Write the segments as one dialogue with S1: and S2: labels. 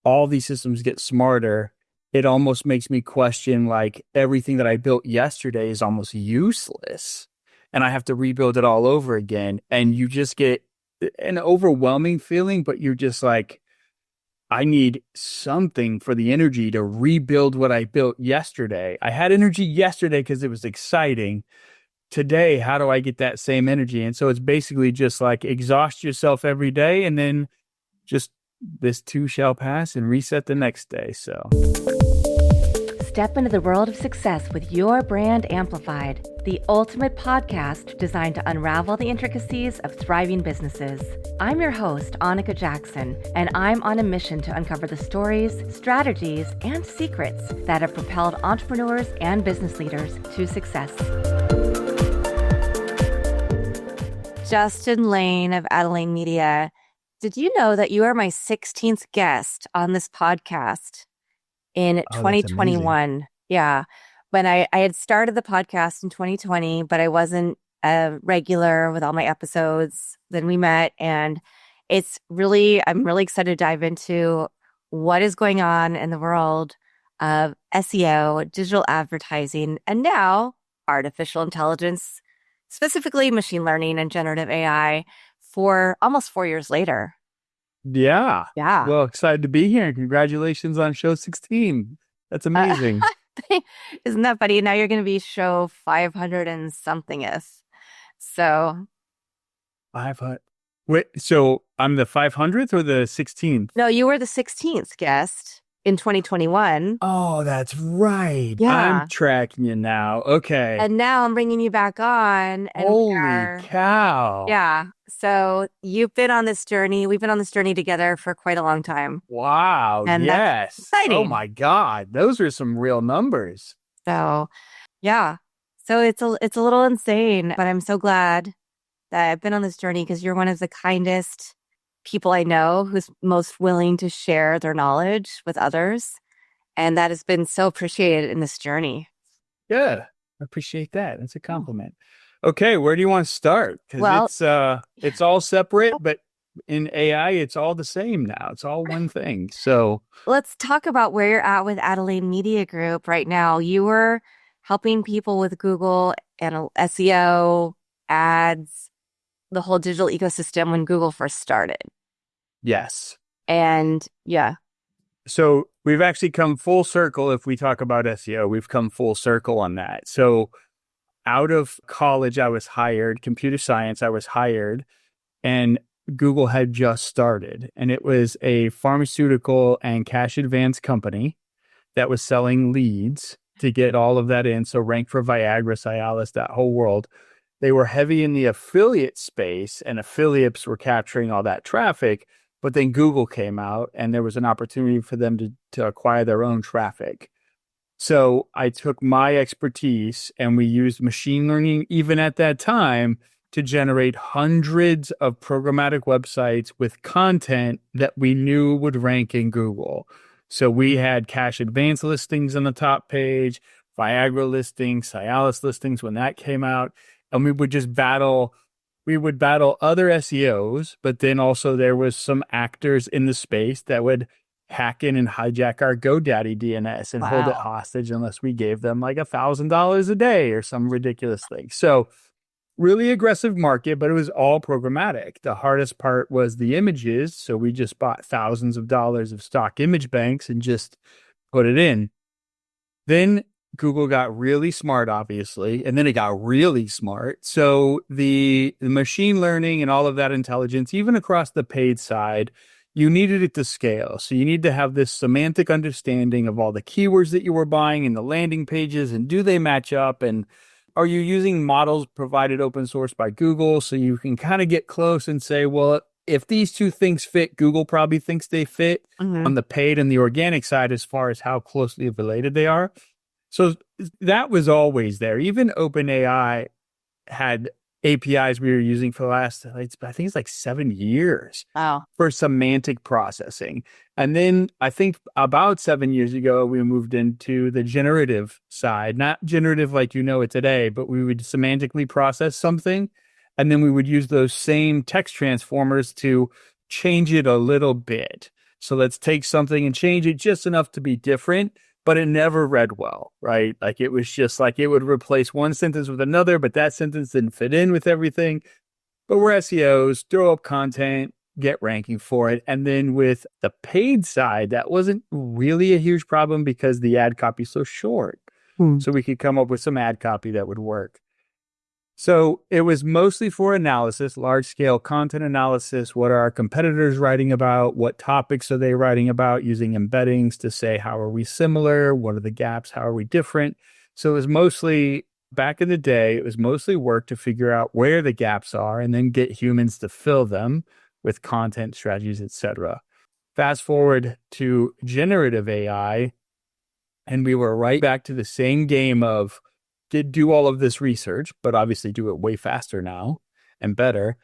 S1: all these systems get smarter, it almost makes me question like everything that I built yesterday is almost useless and I have to rebuild it all over again. And you just get an overwhelming feeling, but you're just like, I need something for the energy to rebuild what I built yesterday. I had energy yesterday because it was exciting. Today, how do I get that same energy? And so it's basically just like exhaust yourself every day and then just this too shall pass and reset the next day. So
S2: step into the world of success with your brand amplified, the ultimate podcast designed to unravel the intricacies of thriving businesses. I'm your host, Annika Jackson, and I'm on a mission to uncover the stories, strategies, and secrets that have propelled entrepreneurs and business leaders to success. Justin Lane of Adeline Media. Did you know that you are my 16th guest on this podcast in 2021? Yeah. When I had started the podcast in 2020, but I wasn't regular with all my episodes. Then we met, and I'm really excited to dive into what is going on in the world of SEO, digital advertising, and now artificial intelligence, specifically machine learning and generative AI, for almost 4 years later.
S1: Yeah.
S2: Yeah.
S1: Well, excited to be here. Congratulations on show 16. That's amazing.
S2: Isn't that funny? Now you're going to be show 500 and somethingeth. So
S1: 500. Wait, so I'm the 500th or the 16th?
S2: No, you were the 16th guest in 2021.
S1: Oh, that's right.
S2: Yeah.
S1: I'm tracking you now. Okay.
S2: And now I'm bringing you back on. And
S1: holy cow.
S2: Yeah. So you've been on this journey. We've been on this journey together for quite a long time.
S1: Wow.
S2: And
S1: yes.
S2: That's exciting.
S1: Oh my God. Those are some real numbers.
S2: So yeah. So it's a little insane, but I'm so glad that I've been on this journey because you're one of the kindest people I know who's most willing to share their knowledge with others. And that has been so appreciated in this journey.
S1: Yeah, I appreciate that. That's a compliment. Okay, where do you want to start? Because it's all separate, but in AI, it's all the same now. It's all one thing. So
S2: let's talk about where you're at with Adeline Media Group right now. You were helping people with Google and SEO, ads, the whole digital ecosystem when Google first started.
S1: Yes.
S2: And yeah.
S1: So we've actually come full circle. If we talk about SEO, we've come full circle on that. So out of college, I was hired, computer science, I was hired, and Google had just started. And it was a pharmaceutical and cash advance company that was selling leads to get all of that in. So rank for Viagra, Cialis, that whole world. They were heavy in the affiliate space, and affiliates were capturing all that traffic. But then Google came out, and there was an opportunity for them to acquire their own traffic. So I took my expertise, and we used machine learning even at that time to generate hundreds of programmatic websites with content that we knew would rank in Google. So we had cash advance listings on the top page, Viagra listings, Cialis listings when that came out. And we would just battle other SEOs, but then also there was some actors in the space that would hack in and hijack our GoDaddy DNS and hold it hostage unless we gave them like $1,000 a day or some ridiculous thing. So really aggressive market, but it was all programmatic. The hardest part was the images. So we just bought thousands of dollars of stock image banks and just put it in. Then Google got really smart, obviously, and then it got really smart. So the machine learning and all of that intelligence, even across the paid side, you needed it to scale. So you need to have this semantic understanding of all the keywords that you were buying in the landing pages, and do they match up? And are you using models provided open source by Google? So you can kind of get close and say, well, if these two things fit, Google probably thinks they fit on the paid and the organic side as far as how closely related they are. So that was always there. Even OpenAI had APIs we were using for the last, I think it's like 7 years for semantic processing. And then I think about 7 years ago, we moved into the generative side, not generative like you know it today, but we would semantically process something. And then we would use those same text transformers to change it a little bit So let's take something and change it just enough to be different, but it never read well, right? Like it was just like it would replace one sentence with another, but that sentence didn't fit in with everything. But we're SEOs, throw up content, get ranking for it. And then with the paid side, that wasn't really a huge problem because the ad copy is so short. So we could come up with some ad copy that would work. So it was mostly for analysis, large scale content analysis. What are our competitors writing about? What topics are they writing about? Using embeddings to say, how are we similar? What are the gaps? How are we different? So it was mostly back in the day, it was mostly work to figure out where the gaps are and then get humans to fill them with content strategies, etc. Fast forward to generative AI, and we were right back to the same game of did do all of this research, but obviously do it way faster now and better,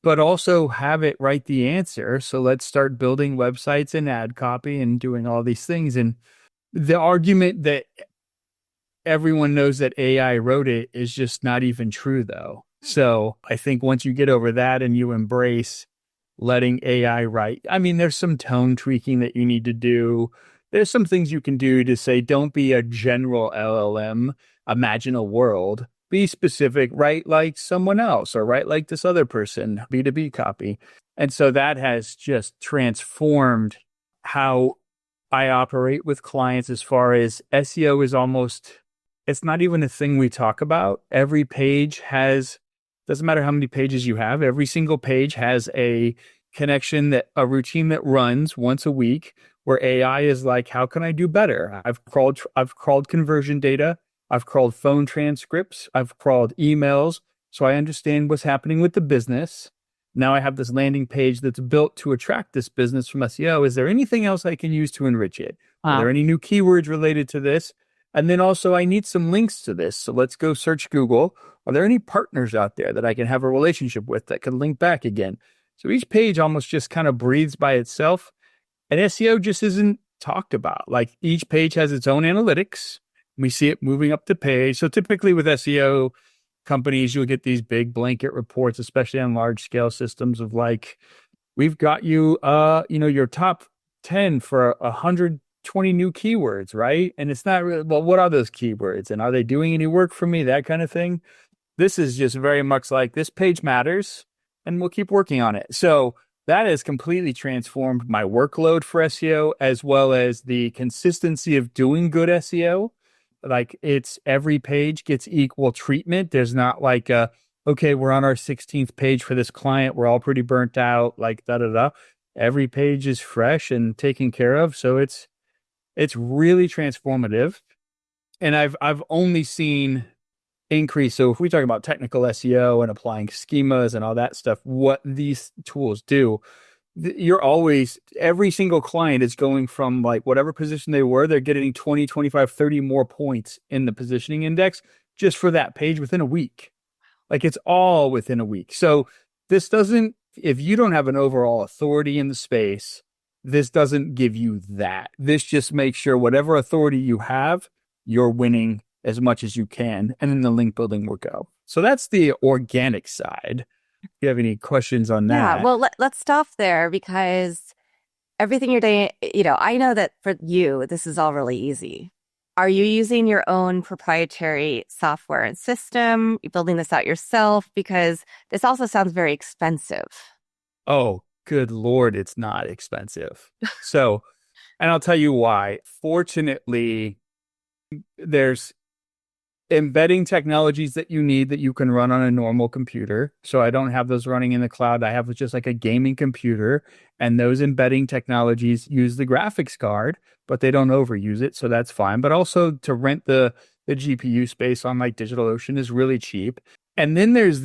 S1: but also have it write the answer. So let's start building websites and ad copy and doing all these things. And the argument that everyone knows that AI wrote it is just not even true, though. So I think once you get over that and you embrace letting AI write, I mean, there's some tone tweaking that you need to do. There's some things you can do to say, don't be a general LLM, imagine a world, be specific, write like someone else or write like this other person, B2B copy. And so that has just transformed how I operate with clients as far as SEO is almost, it's not even a thing we talk about. Every page has, doesn't matter how many pages you have, every single page has a connection, that a routine that runs once a week where AI is like, how can I do better? I've crawled conversion data. I've crawled phone transcripts. I've crawled emails. So I understand what's happening with the business. Now I have this landing page that's built to attract this business from SEO. Is there anything else I can use to enrich it? Are there any new keywords related to this? And then also I need some links to this. So let's go search Google. Are there any partners out there that I can have a relationship with that can link back again? So each page almost just kind of breathes by itself. And SEO just isn't talked about. Like each page has its own analytics. We see it moving up the page. So typically with SEO companies, you'll get these big blanket reports, especially on large scale systems of like, we've got you, your top 10 for 120 new keywords, right? And it's not really, well, what are those keywords? And are they doing any work for me? That kind of thing. This is just very much like this page matters and we'll keep working on it. So that has completely transformed my workload for SEO as well as the consistency of doing good SEO. Like it's every page gets equal treatment. There's not like okay, we're on our 16th page for this client. We're all pretty burnt out, like da da da. Every page is fresh and taken care of. So it's really transformative. And I've only seen increase. So if we talk about technical SEO and applying schemas and all that stuff, what these tools do, you're always, every single client is going from like whatever position they were, they're getting 20, 25, 30 more points in the positioning index just for that page within a week. Like it's all within a week. So this doesn't, if you don't have an overall authority in the space, this doesn't give you that. This just makes sure whatever authority you have, you're winning as much as you can. And then the link building will go. So that's the organic side. If you have any questions on that?
S2: Yeah, well, let's stop there because everything you're doing, I know that for you, this is all really easy. Are you using your own proprietary software and system? You building this out yourself? Because this also sounds very expensive.
S1: Oh, good Lord, it's not expensive. So, and I'll tell you why. Fortunately, there's embedding technologies that you need that you can run on a normal computer. So I don't have those running in the cloud. I have just like a gaming computer, and those embedding technologies use the graphics card, but they don't overuse it. So that's fine. But also to rent the GPU space on like DigitalOcean is really cheap. And then there's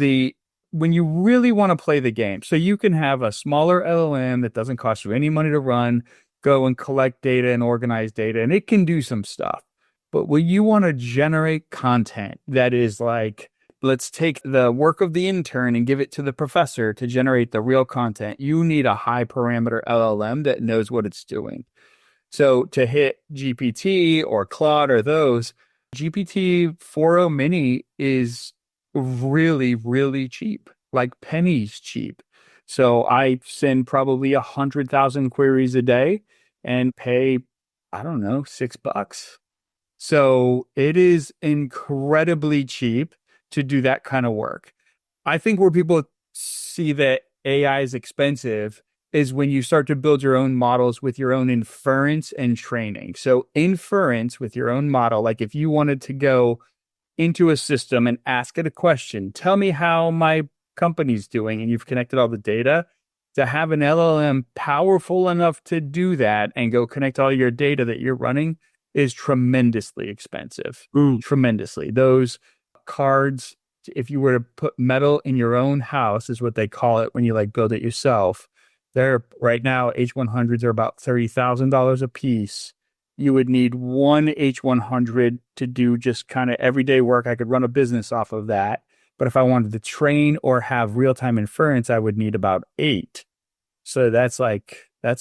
S1: when you really want to play the game. So you can have a smaller LLM that doesn't cost you any money to run, go and collect data and organize data, and it can do some stuff. But when you want to generate content that is like, let's take the work of the intern and give it to the professor to generate the real content, you need a high parameter LLM that knows what it's doing. So to hit GPT or Claude or those, GPT-4o Mini is really, really cheap, like pennies cheap. So I send probably 100,000 queries a day and pay, I don't know, $6. So it is incredibly cheap to do that kind of work. I think where people see that AI is expensive is when you start to build your own models with your own inference and training. So inference with your own model, like if you wanted to go into a system and ask it a question, tell me how my company's doing, and you've connected all the data, to have an LLM powerful enough to do that and go connect all your data that you're running is tremendously expensive. Tremendously. Those cards, if you were to put metal in your own house, is what they call it when you like build it yourself. They're right now, H100s are about $30,000 a piece. You would need one H100 to do just kind of everyday work. I could run a business off of that. But if I wanted to train or have real-time inference, I would need about 8. So that's a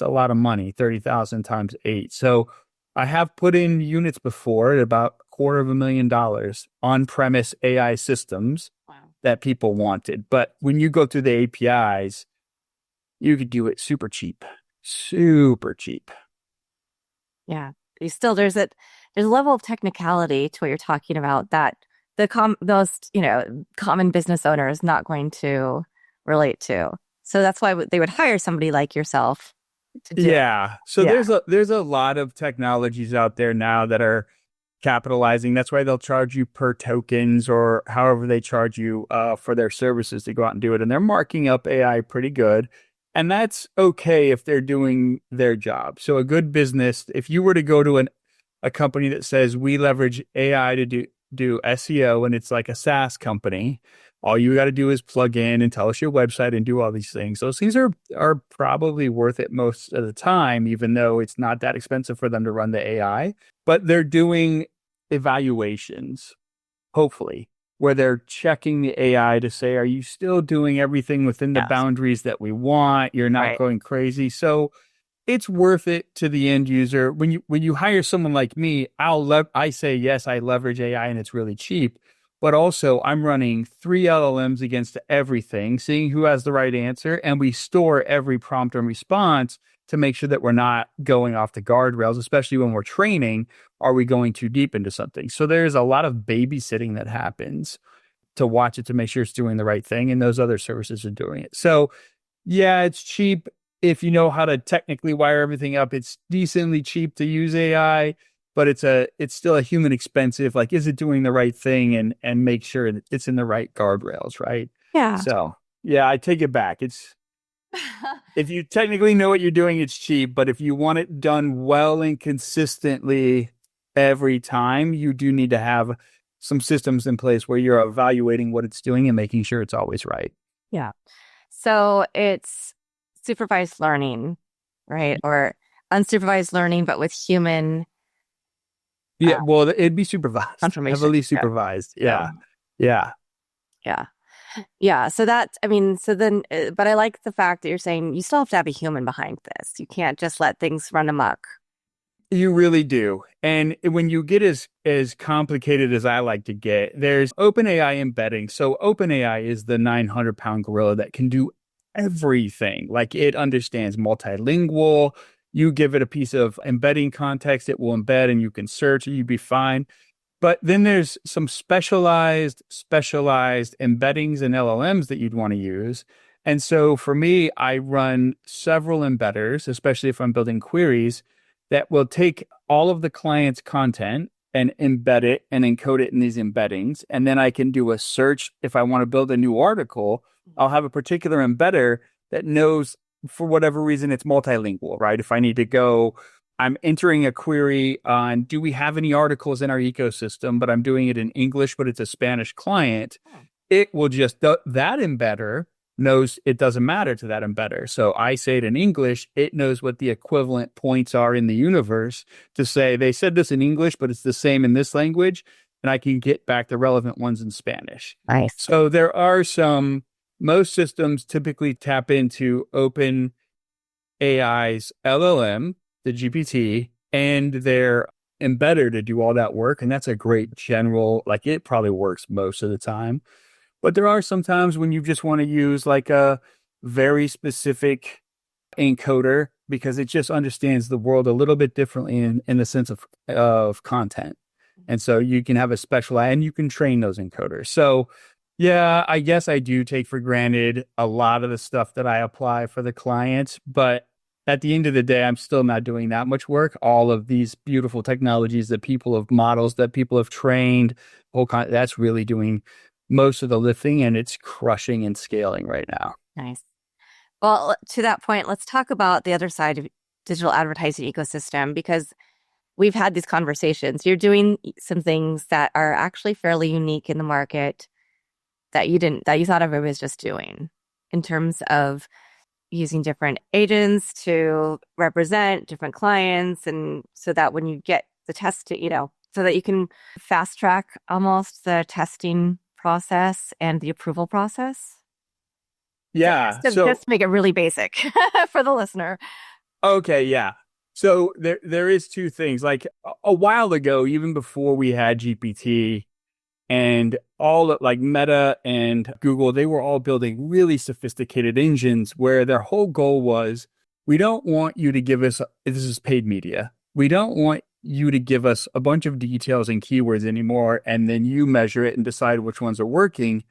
S1: lot of money, 30,000 times 8. So I have put in units before at about $250,000 on-premise AI systems.
S2: Wow.
S1: That people wanted. But when you go through the APIs, you could do it super cheap, super cheap.
S2: Yeah. There's a level of technicality to what you're talking about that those common business owner is not going to relate to. So that's why they would hire somebody like yourself to do.
S1: Yeah. So there's a lot of technologies out there now that are capitalizing. That's why they'll charge you per tokens or however they charge you for their services to go out and do it. And they're marking up AI pretty good. And that's okay if they're doing their job. So a good business, if you were to go to a company that says we leverage AI to do SEO and it's like a SaaS company, all you got to do is plug in and tell us your website and do all these things. Those things are probably worth it most of the time, even though it's not that expensive for them to run the AI. But they're doing evaluations, hopefully, where they're checking the AI to say, are you still doing everything within the boundaries that we want? You're not going crazy. So it's worth it to the end user. When you hire someone like me, I say, yes, I leverage AI and it's really cheap. But also I'm running 3 LLMs against everything, seeing who has the right answer. And we store every prompt and response to make sure that we're not going off the guardrails, especially when we're training. Are we going too deep into something? So there's a lot of babysitting that happens to watch it to make sure it's doing the right thing. And those other services are doing it. So yeah, it's cheap. If you know how to technically wire everything up, it's decently cheap to use AI, but it's still a human expensive. Like, is it doing the right thing and make sure that it's in the right guardrails, right?
S2: Yeah.
S1: So yeah, I take it back. If you technically know what you're doing, it's cheap, but if you want it done well and consistently every time, you do need to have some systems in place where you're evaluating what it's doing and making sure it's always right.
S2: Yeah. So it's supervised learning, right? Or unsupervised learning, but with human.
S1: Yeah. Well, it'd be supervised, heavily supervised.
S2: Yeah.
S1: Yeah.
S2: Yeah. Yeah. So but I like the fact that you're saying you still have to have a human behind this. You can't just let things run amok.
S1: You really do. And when you get as complicated as I like to get, there's OpenAI embedding. So OpenAI is the 900-pound gorilla that can do everything. Like, it understands multilingual. You give it a piece of embedding context, it will embed and you can search and you'd be fine. But then there's some specialized embeddings and LLMs that you'd want to use. And so for me, I run several embedders, especially if I'm building queries, that will take all of the client's content and embed it and encode it in these embeddings. And then I can do a search. If I want to build a new article, I'll have a particular embedder that knows, for whatever reason, it's multilingual, right? If I need to go, I'm entering a query on, do we have any articles in our ecosystem, but I'm doing it in English, but it's a Spanish client. It will just, that embedder knows it doesn't matter to that embedder. So I say it in English, it knows what the equivalent points are in the universe to say, they said this in English, but it's the same in this language. And I can get back the relevant ones in Spanish.
S2: Nice.
S1: So there are most systems typically tap into OpenAI's LLM, the GPT, and their embedder to do all that work. And that's a great general, like, it probably works most of the time. But there are some times when you just want to use like a very specific encoder because it just understands the world a little bit differently in the sense of content. And so you can have a special and you can train those encoders. So yeah, I guess I do take for granted a lot of the stuff that I apply for the clients, but at the end of the day, I'm still not doing that much work. All of these beautiful technologies that people have models that people have trained, that's really doing most of the lifting, and it's crushing and scaling right now.
S2: Nice. Well, to that point, let's talk about the other side of digital advertising ecosystem, because we've had these conversations. You're doing some things that are actually fairly unique in the market that you thought everybody was just doing, in terms of using different agents to represent different clients. And so that when you get the test, so that you can fast track almost the testing process and the approval process.
S1: Yeah.
S2: So just to make it really basic for the listener.
S1: Okay. Yeah. So there is two things. Like a while ago, even before we had GPT and all like Meta and Google, they were all building really sophisticated engines where their whole goal was, we don't want you to give us, this is paid media. We don't want you to give us a bunch of details and keywords anymore, and then you measure it and decide which ones are working.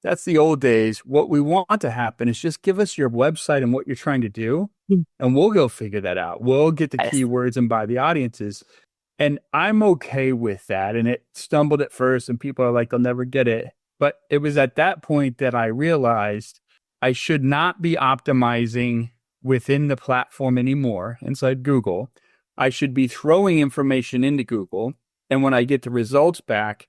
S1: That's the old days. What we want to happen is just give us your website and what you're trying to do, and we'll go figure that out. We'll get the keywords and buy the audiences. And I'm okay with that. And it stumbled at first, and people are like, they'll never get it. But it was at that point that I realized I should not be optimizing within the platform anymore inside Google. I should be throwing information into Google. And when I get the results back,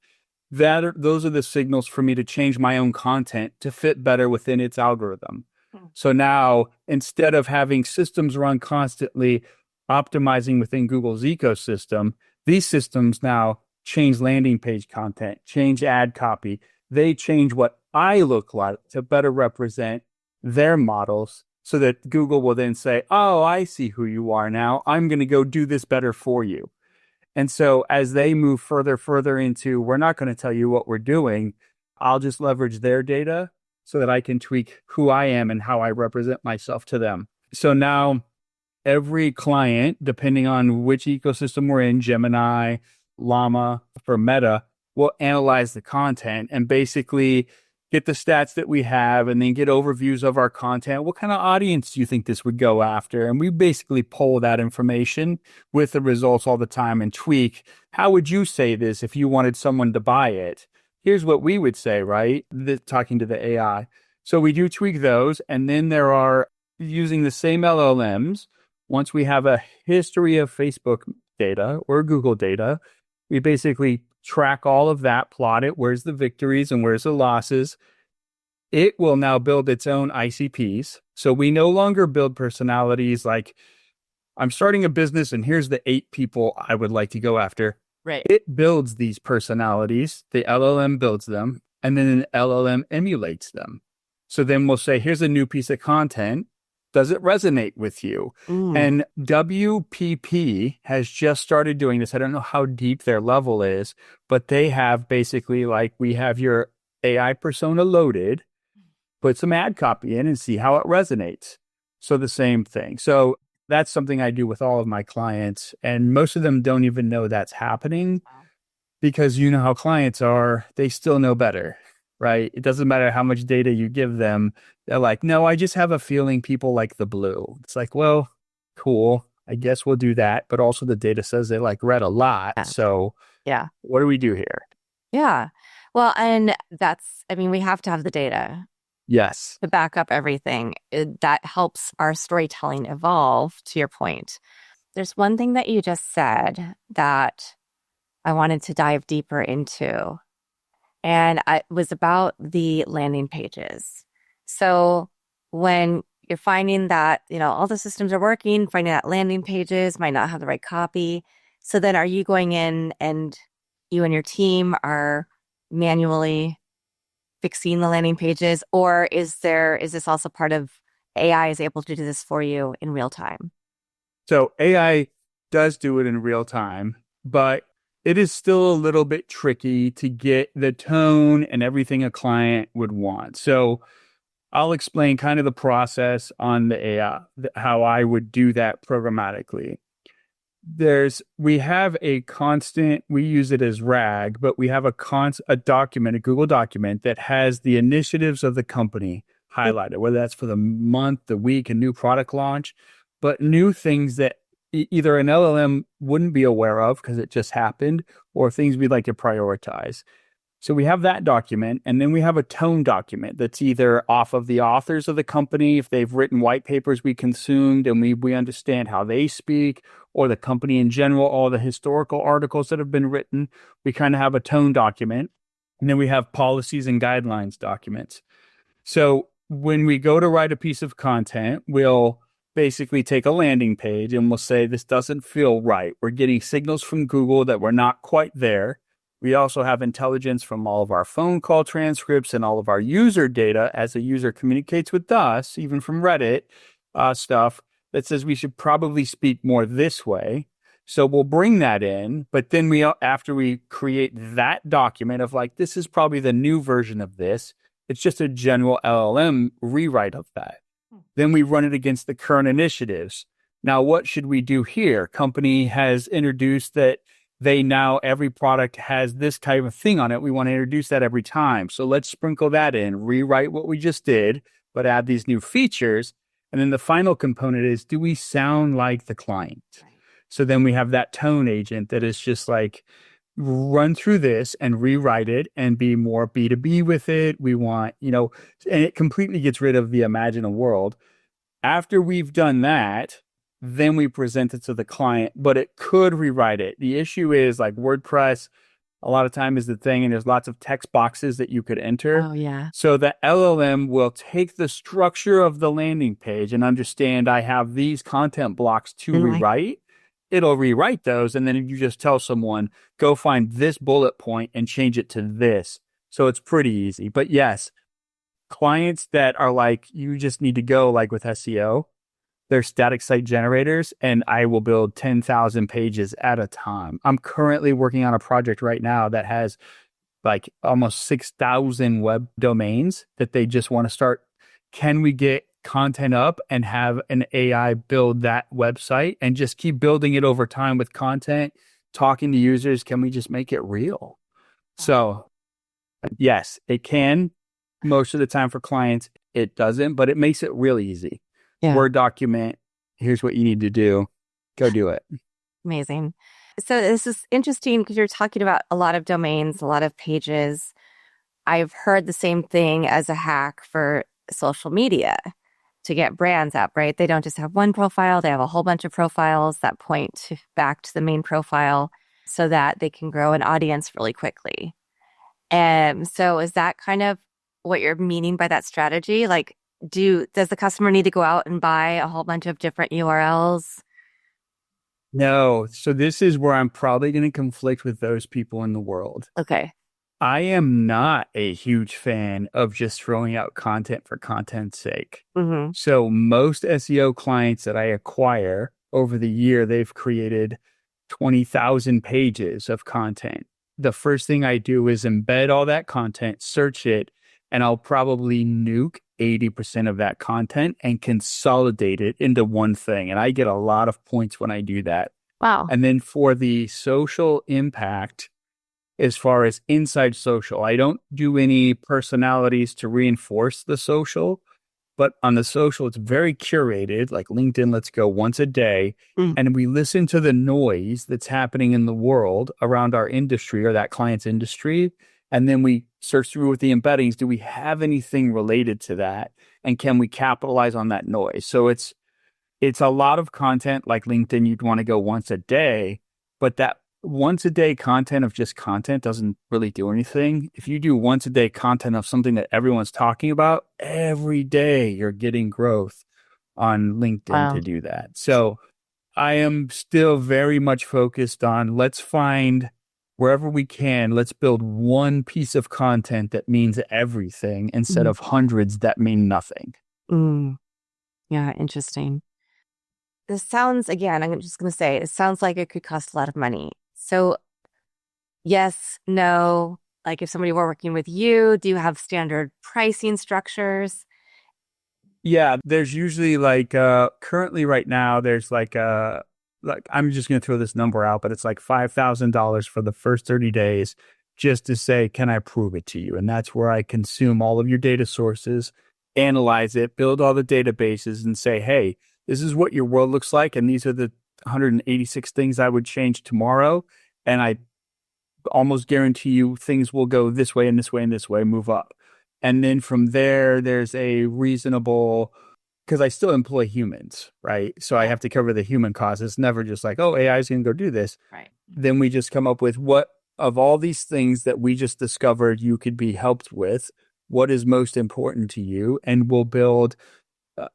S1: those are the signals for me to change my own content to fit better within its algorithm. So now, instead of having systems run constantly optimizing within Google's ecosystem, these systems now change landing page content, change ad copy. They change what I look like to better represent their models, so that Google will then say, oh, I see who you are now. I'm going to go do this better for you. And so as they move further into, we're not going to tell you what we're doing, I'll just leverage their data so that I can tweak who I am and how I represent myself to them. So now every client, depending on which ecosystem we're in, Gemini, Llama for Meta, will analyze the content and basically get the stats that we have and then get overviews of our content. What kind of audience do you think this would go after? And we basically pull that information with the results all the time and tweak. How would you say this if you wanted someone to buy it? Here's what we would say, right? Talking to the AI. So we do tweak those. And then there are, using the same LLMs, once we have a history of Facebook data or Google data, we basically track all of that, plot it, where's the victories and where's the losses. It will now build its own ICPs. So we no longer build personalities like, I'm starting a business and here's the 8 people I would like to go after.
S2: Right.
S1: It builds these personalities, the LLM builds them, and then an LLM emulates them. So then we'll say, here's a new piece of content. Does it resonate with you? And WPP has just started doing this. I don't know how deep their level is, but they have basically, like, we have your AI persona loaded, put some ad copy in and see how it resonates. So the same thing. So that's something I do with all of my clients. And most of them don't even know that's happening, because you know how clients are, they still know better, right? It doesn't matter how much data you give them. They're like, no, I just have a feeling people like the blue. It's like, well, cool. I guess we'll do that. But also the data says they like red a lot.
S2: Yeah.
S1: So
S2: yeah,
S1: what do we do here?
S2: Yeah. Well, and we have to have the data.
S1: Yes.
S2: To back up everything. That helps our storytelling evolve, to your point. There's one thing that you just said that I wanted to dive deeper into. And it was about the landing pages. So when you're finding that, all the systems are working, finding that landing pages might not have the right copy. So then are you going in and you and your team are manually fixing the landing pages? Or is this also part of AI is able to do this for you in real time?
S1: So AI does do it in real time, but it is still a little bit tricky to get the tone and everything a client would want. So I'll explain kind of the process on the AI, how I would do that programmatically. We have a constant, we use it as RAG, but we have a document, a Google document that has the initiatives of the company highlighted, whether that's for the month, the week, a new product launch, but new things that either an LLM wouldn't be aware of because it just happened, or things we'd like to prioritize. So we have that document, and then we have a tone document that's either off of the authors of the company, if they've written white papers we consumed and we understand how they speak, or the company in general, all the historical articles that have been written. We kind of have a tone document. And then we have policies and guidelines documents. So when we go to write a piece of content, we'll basically take a landing page and we'll say, this doesn't feel right. We're getting signals from Google that we're not quite there. We also have intelligence from all of our phone call transcripts and all of our user data as a user communicates with us, even from Reddit stuff that says we should probably speak more this way. So we'll bring that in, but then after we create that document of like, this is probably the new version of this, it's just a general LLM rewrite of that. Then we run it against the current initiatives. Now, what should we do here? Company has introduced that every product has this type of thing on it. We want to introduce that every time. So let's sprinkle that in, rewrite what we just did, but add these new features. And then the final component is, do we sound like the client? Right. So then we have that tone agent that is just like, run through this and rewrite it and be more B2B with it. We want, and it completely gets rid of the imagine a world. After we've done that, then we present it to the client, but it could rewrite it. The issue is like WordPress, a lot of time is the thing, and there's lots of text boxes that you could enter.
S2: Oh, yeah.
S1: So the LLM will take the structure of the landing page and understand I have these content blocks to rewrite. It'll rewrite those, and then you just tell someone, go find this bullet point and change it to this. So it's pretty easy. But yes, clients that are like, you just need to go like with SEO, they're static site generators, and I will build 10,000 pages at a time. I'm currently working on a project right now that has like almost 6,000 web domains that they just want to start. Can we get content up and have an AI build that website and just keep building it over time with content, talking to users? Can we just make it real? So yes, it can. Most of the time for clients, it doesn't, but it makes it really easy. Yeah. Word document, here's what you need to do. Go do it.
S2: Amazing. So this is interesting because you're talking about a lot of domains, a lot of pages. I've heard the same thing as a hack for social media to get brands up, right? They don't just have one profile. They have a whole bunch of profiles that point back to the main profile so that they can grow an audience really quickly. And so is that kind of what you're meaning by that strategy? Like, does the customer need to go out and buy a whole bunch of different URLs?
S1: No. So this is where I'm probably going to conflict with those people in the world.
S2: Okay.
S1: I am not a huge fan of just throwing out content for content's sake. Mm-hmm. So most SEO clients that I acquire over the year, they've created 20,000 pages of content. The first thing I do is embed all that content, search it, and I'll probably nuke 80% of that content and consolidate it into one thing. And I get a lot of points when I do that.
S2: Wow.
S1: And then for the social impact, as far as inside social, I don't do any personalities to reinforce the social, but on the social, it's very curated, like LinkedIn, let's go once a day. And we listen to the noise that's happening in the world around our industry or that client's industry. And then we search through with the embeddings. Do we have anything related to that? And can we capitalize on that noise? So it's a lot of content like LinkedIn. You'd want to go once a day, but that once a day content of just content doesn't really do anything. If you do once a day content of something that everyone's talking about, every day you're getting growth on LinkedIn to do that. So I am still very much focused on let's find wherever we can, let's build one piece of content that means everything instead of hundreds that mean nothing.
S2: Yeah, interesting. This sounds, again, I'm just going to say, it sounds like it could cost a lot of money. So yes, no, like if somebody were working with you, do you have standard pricing structures?
S1: Yeah, there's usually like currently right now there's like I'm just going to throw this number out, but it's like $5,000 for the first 30 days just to say, can I prove it to you? And that's where I consume all of your data sources, analyze it, build all the databases and say, hey, this is what your world looks like. And these are the 186 things I would change tomorrow. And I almost guarantee you things will go this way and this way and this way, move up. And then from there, there's a reasonable, because I still employ humans, right? So I have to cover the human costs. It's never just like, oh, AI is going to go do this.
S2: Right.
S1: Then we just come up with what of all these things that we just discovered you could be helped with, what is most important to you? And we'll build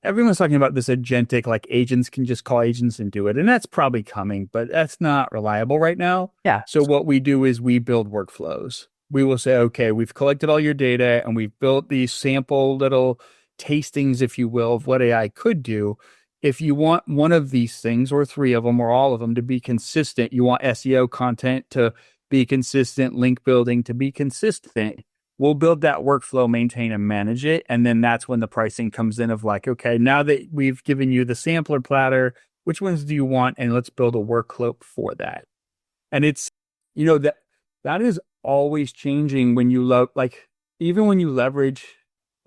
S1: everyone's talking about this agentic, like agents can just call agents and do it. And that's probably coming, but that's not reliable right now.
S2: Yeah.
S1: So what we do is we build workflows. We will say, okay, we've collected all your data and we've built these sample little tastings, if you will, of what AI could do. If you want one of these things or three of them or all of them to be consistent, you want SEO content to be consistent, link building to be consistent, we'll build that workflow, maintain and manage it. And then that's when the pricing comes in of like, okay, now that we've given you the sampler platter, which ones do you want? And let's build a workflow for that. And it's, that is always changing when you like, even when you leverage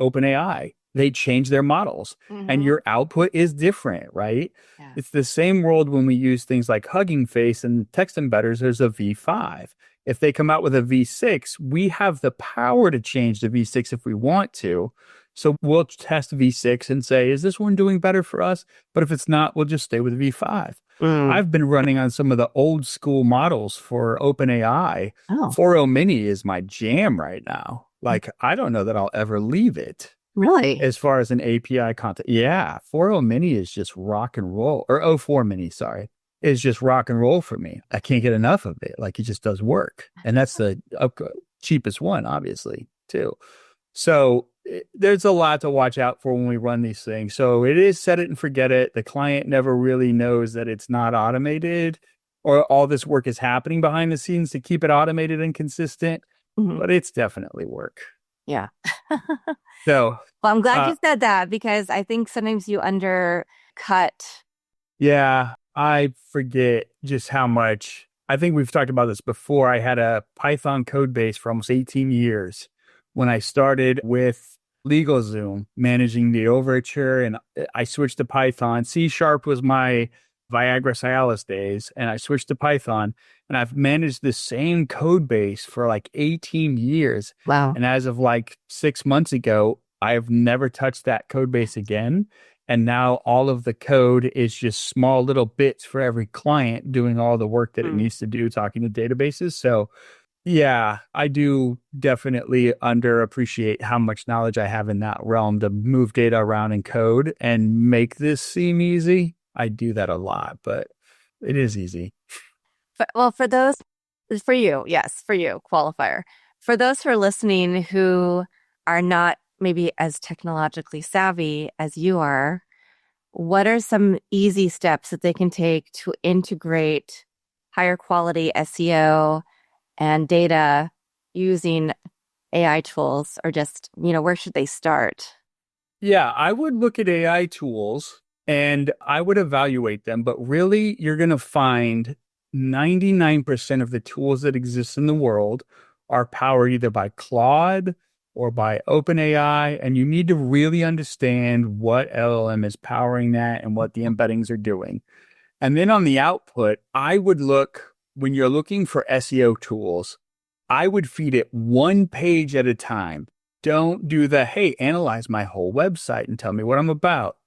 S1: OpenAI, they change their models and your output is different, right? Yeah. It's the same world when we use things like Hugging Face and text embedders. There's a V5. If they come out with a V6, we have the power to change the V6 if we want to. So we'll test V6 and say, is this one doing better for us? But if it's not, we'll just stay with V5. I've been running on some of the old school models for OpenAI. 4.0 Mini is my jam right now. Like, I don't know that I'll ever leave it.
S2: Really?
S1: As far as an API content. Yeah. 4.0 Mini is just rock and roll. Or 04 Mini, sorry. Is just rock and roll for me. I can't get enough of it. Like, it just does work. And that's the cheapest one, obviously, too. So there's a lot to watch out for when we run these things. So it is set it and forget it. The client never really knows that it's not automated or all this work is happening behind the scenes to keep it automated and consistent. But it's definitely work.
S2: Yeah.
S1: So,
S2: well, I'm glad you said that because I think sometimes you undercut.
S1: Yeah, I forget just how much. I think we've talked about this before. I had a Python code base for almost 18 years when I started with LegalZoom, managing the Overture, and I switched to Python. C# was my Viagra Cialis days, and I switched to Python, and I've managed the same code base for like 18 years.
S2: Wow.
S1: And as of like 6 months ago, I've never touched that code base again. And now all of the code is just small little bits for every client doing all the work that it needs to do, talking to databases. So yeah, I do definitely underappreciate how much knowledge I have in that realm to move data around in code and make this seem easy. I do that a lot, but it is easy.
S2: Well, for you, yes, for you, qualifier. For those who are listening who are not maybe as technologically savvy as you are, what are some easy steps that they can take to integrate higher quality SEO and data using AI tools, or just, where should they start?
S1: Yeah, I would look at AI tools and I would evaluate them, but really you're going to find 99% of the tools that exist in the world are powered either by Claude or by OpenAI, and you need to really understand what LLM is powering that and what the embeddings are doing. And then on the output, I would look, when you're looking for SEO tools, I would feed it one page at a time. Don't do the, hey, analyze my whole website and tell me what I'm about.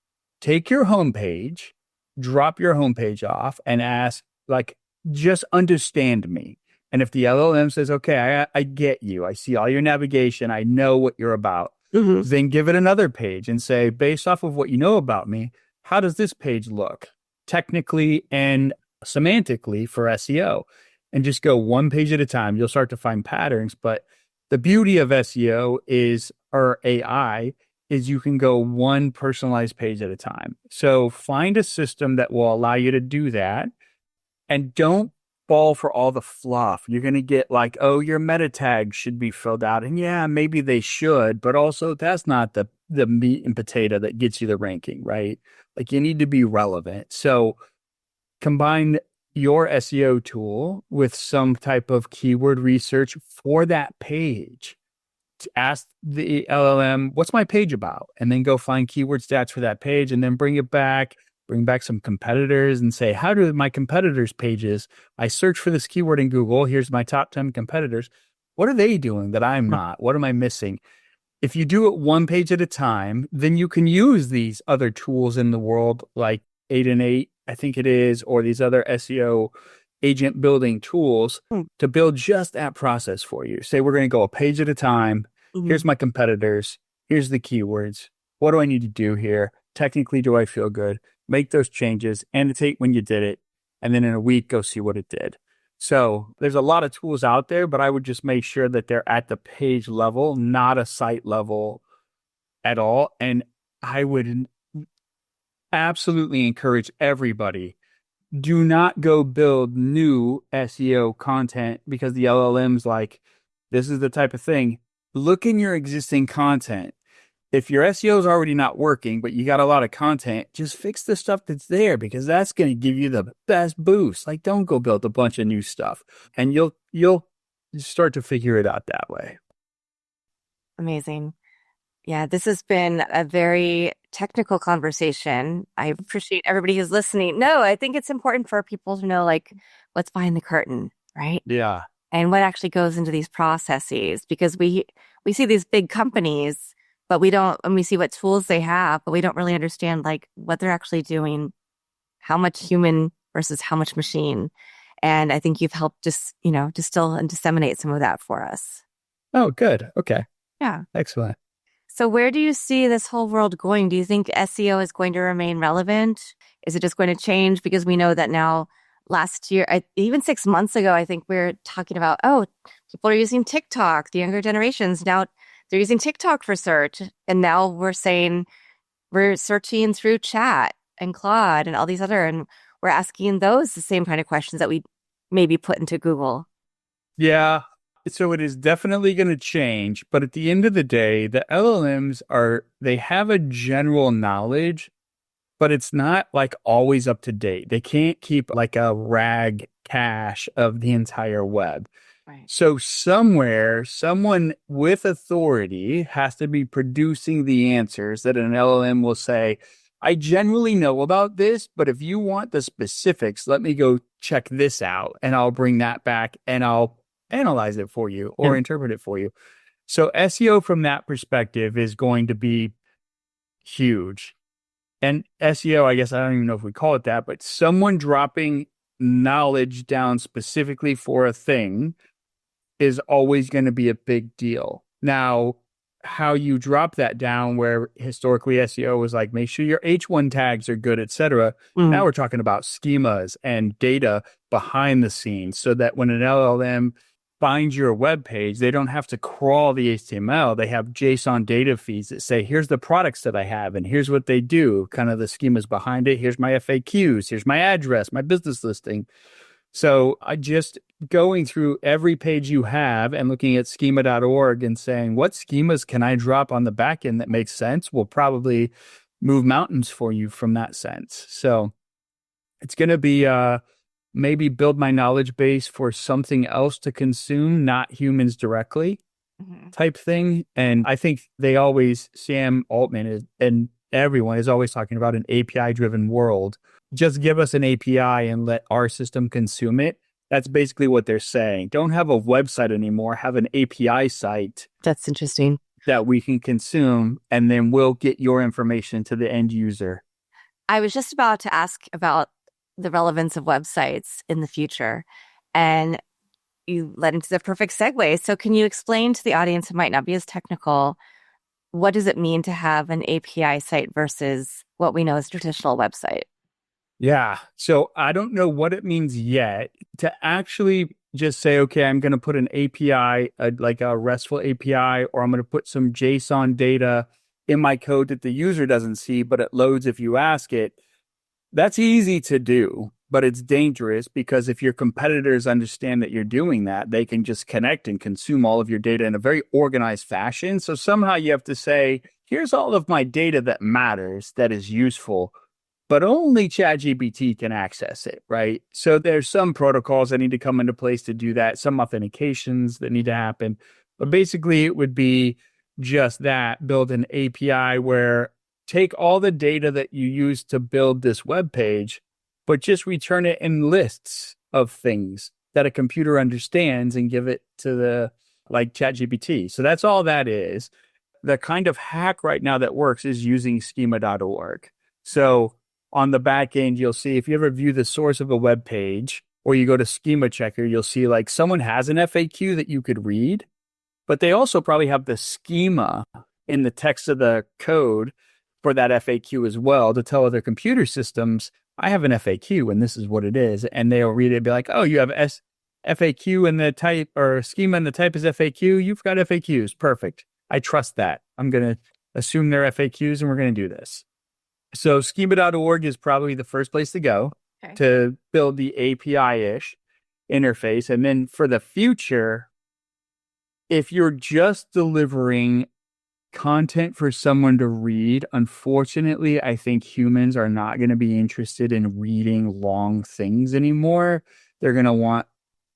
S1: Take your homepage, drop your homepage off, and ask, like, just understand me. And if the LLM says, okay, I get you. I see all your navigation. I know what you're about. Then give it another page and say, based off of what you know about me, how does this page look technically and semantically for SEO? And just go one page at a time. You'll start to find patterns. But the beauty of SEO or AI, is you can go one personalized page at a time. So find a system that will allow you to do that. And don't fall for all the fluff. You're going to get like, oh, your meta tags should be filled out. And yeah, maybe they should, but also that's not the the meat and potato that gets you the ranking, right? Like you need to be relevant. So combine your SEO tool with some type of keyword research for that page. Ask the LLM, what's my page about? And then go find keyword stats for that page and then bring back some competitors and say, how do my competitors' pages? I search for this keyword in Google. Here's my top 10 competitors. What are they doing that I'm not? What am I missing? If you do it one page at a time, then you can use these other tools in the world like 8and8, I think it is, or these other SEO agent building tools to build just that process for you. Say we're going to go a page at a time. Here's my competitors. Here's the keywords. What do I need to do here? Technically, do I feel good? Make those changes, annotate when you did it, and then in a week, go see what it did. So there's a lot of tools out there, but I would just make sure that they're at the page level, not a site level at all. And I would absolutely encourage everybody, do not go build new SEO content because the LLM's like, this is the type of thing. Look in your existing content. If your SEO is already not working, but you got a lot of content, just fix the stuff that's there because that's going to give you the best boost. Like, don't go build a bunch of new stuff, and you'll start to figure it out that way.
S2: Amazing. Yeah, this has been a very technical conversation. I appreciate everybody who's listening. No, I think it's important for people to know like what's behind the curtain, right?
S1: Yeah.
S2: And what actually goes into these processes, because we see these big companies, but we don't, and we see what tools they have, but we don't really understand like what they're actually doing, how much human versus how much machine. And I think you've helped just, distill and disseminate some of that for us.
S1: Oh, good. Okay.
S2: Yeah.
S1: Excellent.
S2: So where do you see this whole world going? Do you think SEO is going to remain relevant? Is it just going to change? Because we know that now last year, even 6 months ago, I think we were talking about, people are using TikTok, the younger generations. Now they're using TikTok for search. And now we're saying we're searching through chat and Claude and all these other, and we're asking those the same kind of questions that we maybe put into Google.
S1: Yeah. So it is definitely going to change. But at the end of the day, the LLMs they have a general knowledge, but it's not like always up to date. They can't keep like a RAG cache of the entire web.
S2: Right.
S1: So somewhere, someone with authority has to be producing the answers that an LLM will say, I generally know about this, but if you want the specifics, let me go check this out and I'll bring that back and I'll analyze it for you or interpret it for you. So SEO from that perspective is going to be huge. And SEO, I guess I don't even know if we call it that, but someone dropping knowledge down specifically for a thing is always going to be a big deal. Now, how you drop that down, where historically SEO was like, make sure your H1 tags are good, etc. Now we're talking about schemas and data behind the scenes so that when an LLM finds your web page, they don't have to crawl the HTML. They have JSON data feeds that say, here's the products that I have and here's what they do, kind of the schemas behind it. Here's my FAQs. Here's my address, my business listing. So I just going through every page you have and looking at schema.org and saying, what schemas can I drop on the back end that makes sense will probably move mountains for you from that sense. So it's going to be maybe build my knowledge base for something else to consume, not humans directly type thing. And I think Sam Altman and everyone is always talking about an API driven world. Just give us an API and let our system consume it. That's basically what they're saying. Don't have a website anymore. Have an API site.
S2: That's interesting.
S1: That we can consume, and then we'll get your information to the end user.
S2: I was just about to ask about the relevance of websites in the future, and you led into the perfect segue. So can you explain to the audience who might not be as technical, what does it mean to have an API site versus what we know as a traditional website?
S1: Yeah. So I don't know what it means yet to actually just say, okay, I'm going to put an API, like a RESTful API, or I'm going to put some JSON data in my code that the user doesn't see, but it loads if you ask it. That's easy to do. but it's dangerous because if your competitors understand that you're doing that, they can just connect and consume all of your data in a very organized fashion. So somehow you have to say, here's all of my data that matters, that is useful, but only ChatGPT can access it, right? So there's some protocols that need to come into place to do that, some authentications that need to happen. But basically, it would be just that, build an API where take all the data that you use to build this web page, but just return it in lists of things that a computer understands and give it to the like ChatGPT. So that's all that is. The kind of hack right now that works is using schema.org. So on the back end, you'll see if you ever view the source of a web page or you go to Schema Checker, you'll see like someone has an FAQ that you could read, but they also probably have the schema in the text of the code for that FAQ as well to tell other computer systems, I have an FAQ and this is what it is. And they'll read it and be like, oh, you have FAQ and the type or schema and the type is FAQ. You've got FAQs. Perfect. I trust that. I'm going to assume they're FAQs and we're going to do this. So schema.org is probably the first place to go to build the API-ish interface. And then for the future, if you're just delivering content for someone to read, unfortunately, I think humans are not going to be interested in reading long things anymore. They're going to want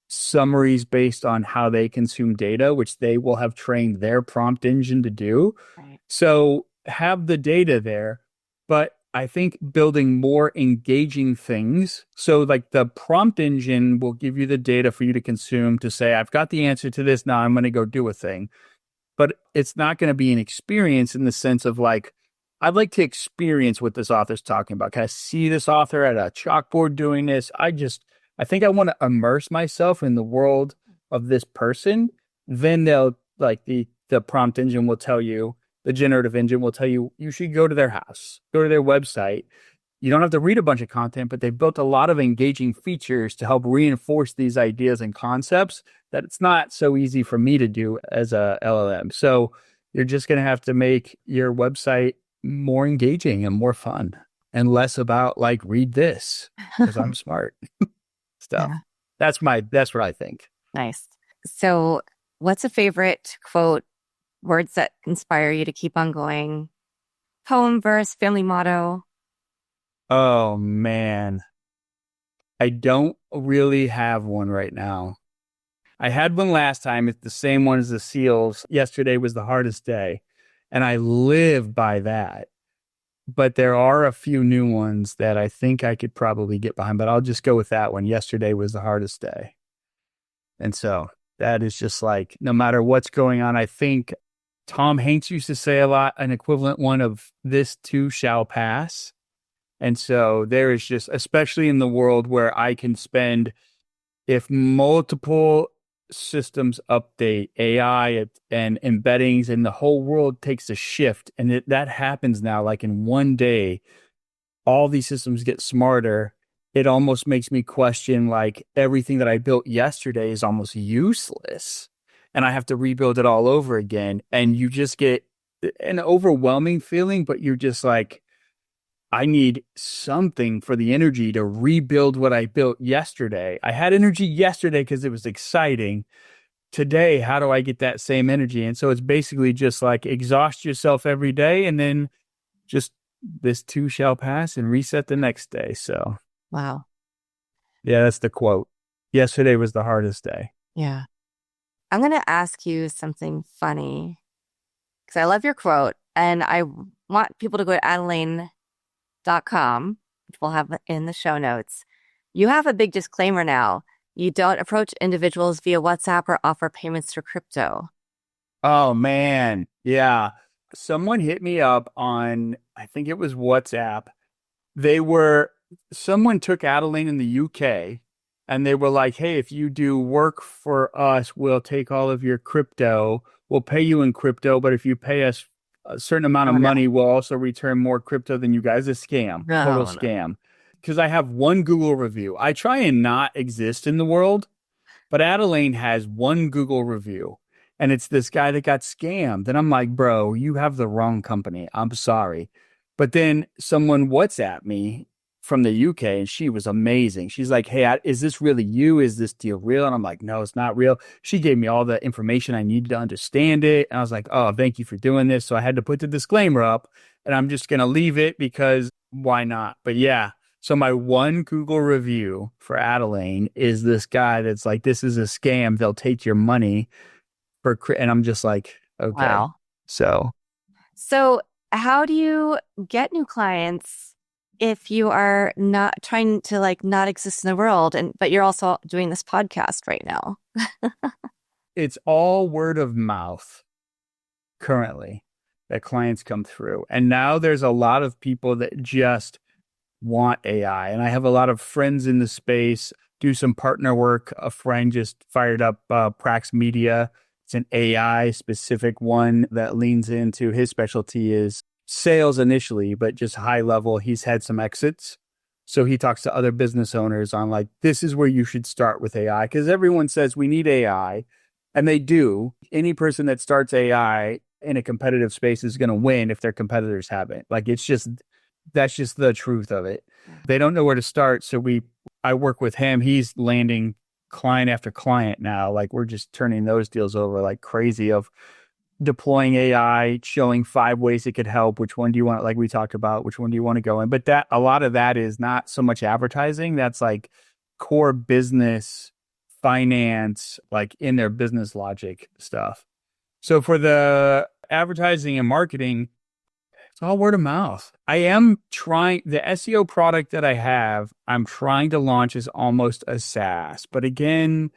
S1: summaries based on how they consume data, which they will have trained their prompt engine to do. Right. So have the data there, but I think building more engaging things. So like the prompt engine will give you the data for you to consume to say, I've got the answer to this. Now I'm going to go do a thing. But it's not going to be an experience in the sense of like, I'd like to experience what this author's talking about. Can I see this author at a chalkboard doing this? I think I want to immerse myself in the world of this person. Then they'll like the prompt engine will tell you, the generative engine will tell you, you should go to their house, go to their website. You don't have to read a bunch of content, but they've built a lot of engaging features to help reinforce these ideas and concepts that it's not so easy for me to do as a LLM. So you're just going to have to make your website more engaging and more fun and less about like, read this because I'm smart stuff. Yeah. That's what I think.
S2: Nice. So what's a favorite quote, words that inspire you to keep on going? Poem, verse, family motto?
S1: Oh, man. I don't really have one right now. I had one last time. It's the same one as the SEALs. Yesterday was the hardest day. And I live by that. But there are a few new ones that I think I could probably get behind. But I'll just go with that one. Yesterday was the hardest day. And so that is just like, no matter what's going on, I think Tom Hanks used to say a lot, an equivalent one of this too shall pass. And so there is just, especially in the world where I can spend, if multiple systems update AI and embeddings and the whole world takes a shift, and that happens now, like in one day, all these systems get smarter. It almost makes me question like everything that I built yesterday is almost useless and I have to rebuild it all over again. And you just get an overwhelming feeling, but you're just like, I need something for the energy to rebuild what I built yesterday. I had energy yesterday because it was exciting. Today, how do I get that same energy? And so it's basically just like exhaust yourself every day and then just this too shall pass and reset the next day. So,
S2: wow.
S1: Yeah, that's the quote. Yesterday was the hardest day.
S2: Yeah. I'm going to ask you something funny because I love your quote and I want people to go to Adeline.com, which we'll have in the show notes. You have a big disclaimer now. You don't approach individuals via WhatsApp or offer payments through crypto.
S1: Oh, man. Yeah. Someone hit me up on, I think it was WhatsApp. Someone took Adeline in the UK and they were like, hey, if you do work for us, we'll take all of your crypto. We'll pay you in crypto, but if you pay us a certain amount of money, we'll also return more crypto than you guys. A scam, total scam. Because I have one Google review. I try and not exist in the world, but Adeline has one Google review. And it's this guy that got scammed. And I'm like, bro, you have the wrong company. I'm sorry. But then someone WhatsApped me from the UK, and she was amazing. She's like, "Hey, is this really you? Is this deal real?" And I'm like, "No, it's not real." She gave me all the information I needed to understand it. And I was like, "Oh, thank you for doing this." So I had to put the disclaimer up, and I'm just going to leave it because why not? But yeah. So my one Google review for Adeline is this guy that's like, "This is a scam. They'll take your money and I'm just like, okay.
S2: Wow. So how do you get new clients if you are not trying to like not exist in the world but you're also doing this podcast right now?
S1: It's all word of mouth currently that clients come through. And now there's a lot of people that just want AI. And I have a lot of friends in the space, do some partner work. A friend just fired up Prax Media. It's an AI specific one that leans into his specialty is sales initially, but just high level. He's had some exits. So he talks to other business owners on like, this is where you should start with AI because everyone says we need AI. And they do. Any person that starts AI in a competitive space is going to win if their competitors haven't. Like that's just the truth of it. They don't know where to start. So I work with him. He's landing client after client now. Like we're just turning those deals over like crazy of deploying AI, showing 5 ways it could help. Which one do you want? Like we talked about, which one do you want to go in? But that a lot of that is not so much advertising. That's like core business, finance, like in their business logic stuff. So for the advertising and marketing, it's all word of mouth. I am trying the SEO product that I have, I'm trying to launch as almost a SaaS. But again,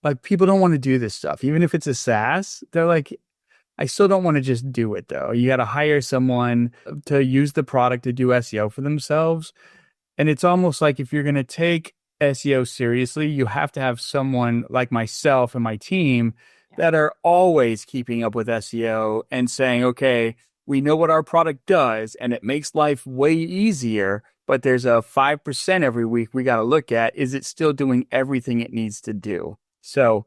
S1: like people don't want to do this stuff. Even if it's a SaaS, they're like, I still don't want to just do it though. You got to hire someone to use the product to do SEO for themselves. And it's almost like if you're going to take SEO seriously, you have to have someone like myself and my team that are always keeping up with SEO and saying, okay, we know what our product does and it makes life way easier, but there's a 5% every week we got to look at. Is it still doing everything it needs to do? So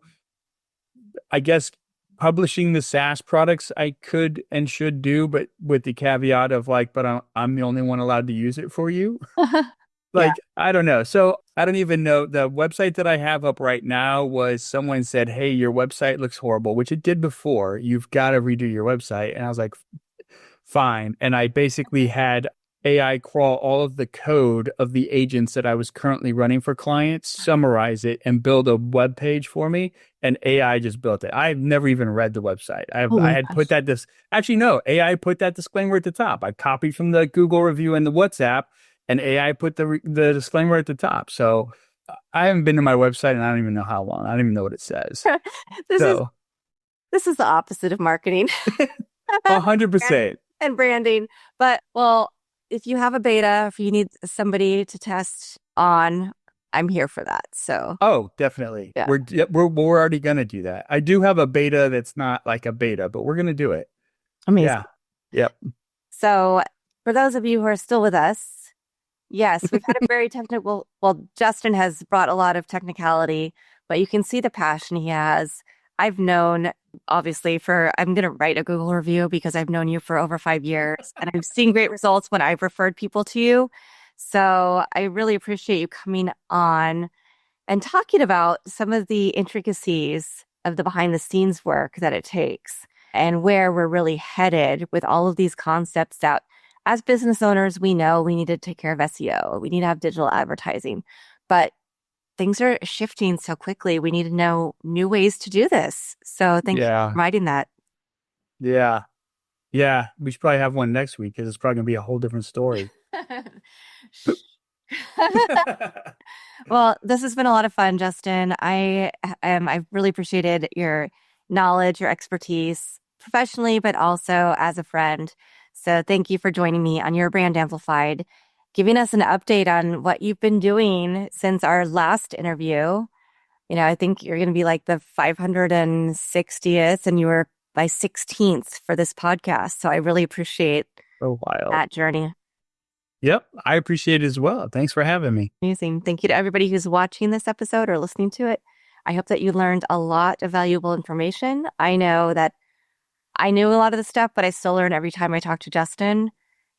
S1: I guess publishing the SaaS products I could and should do, but with the caveat of like, but I'm the only one allowed to use it for you.
S2: Yeah.
S1: Like, I don't know. So I don't even know. The website that I have up right now was someone said, "Hey, your website looks horrible," which it did before. You've got to redo your website. And I was like, fine. And I basically had AI crawl all of the code of the agents that I was currently running for clients, summarize it, and build a web page for me. And AI just built it. I've never even read the website.
S2: Oh
S1: I
S2: my
S1: had put
S2: gosh.
S1: actually, no, AI put that disclaimer at the top. I copied from the Google review and the WhatsApp, and AI put the disclaimer at the top. So I haven't been to my website and I don't even know how long. I don't even know what it says.
S2: This is
S1: So
S2: this is the opposite of marketing
S1: 100%.
S2: and branding. But well, if you have a beta, if you need somebody to test on, I'm here for that. So
S1: Oh, definitely.
S2: yeah,
S1: We're already gonna do that. I do have a beta that's not like a beta, but we're gonna do it.
S2: amazing.
S1: Yeah. Yep.
S2: So for those of you who are still with us, yes, we've had a very technical. Well, Justin has brought a lot of technicality, but you can see the passion he has. I've known, obviously, I'm going to write a Google review because I've known you for over 5 years and I've seen great results when I've referred people to you. So I really appreciate you coming on and talking about some of the intricacies of the behind the scenes work that it takes and where we're really headed with all of these concepts that as business owners, we know we need to take care of SEO. We need to have digital advertising, but things are shifting so quickly. We need to know new ways to do this. So thank you for
S1: Yeah.
S2: providing that.
S1: Yeah. Yeah. We should probably have one next week because it's probably gonna be a whole different story.
S2: Well, this has been a lot of fun, Justin. I've really appreciated your knowledge, your expertise professionally, but also as a friend. So thank you for joining me on Your Brand Amplified, giving us an update on what you've been doing since our last interview. You know, I think you're going to be like the 560th and you were by 16th for this podcast. So I really appreciate
S1: A while.
S2: that journey.
S1: Yep. I appreciate it as well. Thanks for having me.
S2: Amazing. Thank you to everybody who's watching this episode or listening to it. I hope that you learned a lot of valuable information. I know that I knew a lot of the stuff, but I still learn every time I talk to Justin.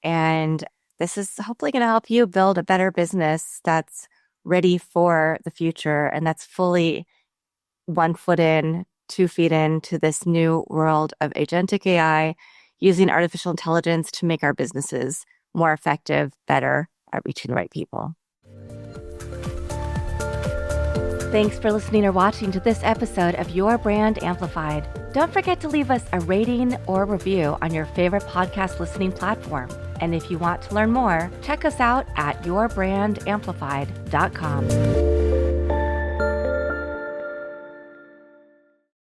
S2: And this is hopefully going to help you build a better business that's ready for the future and that's fully 1 foot in, 2 feet into this new world of agentic AI, using artificial intelligence to make our businesses more effective, better at reaching the right people. Thanks for listening or watching to this episode of Your Brand Amplified. Don't forget to leave us a rating or review on your favorite podcast listening platform. And if you want to learn more, check us out at yourbandamplified.com.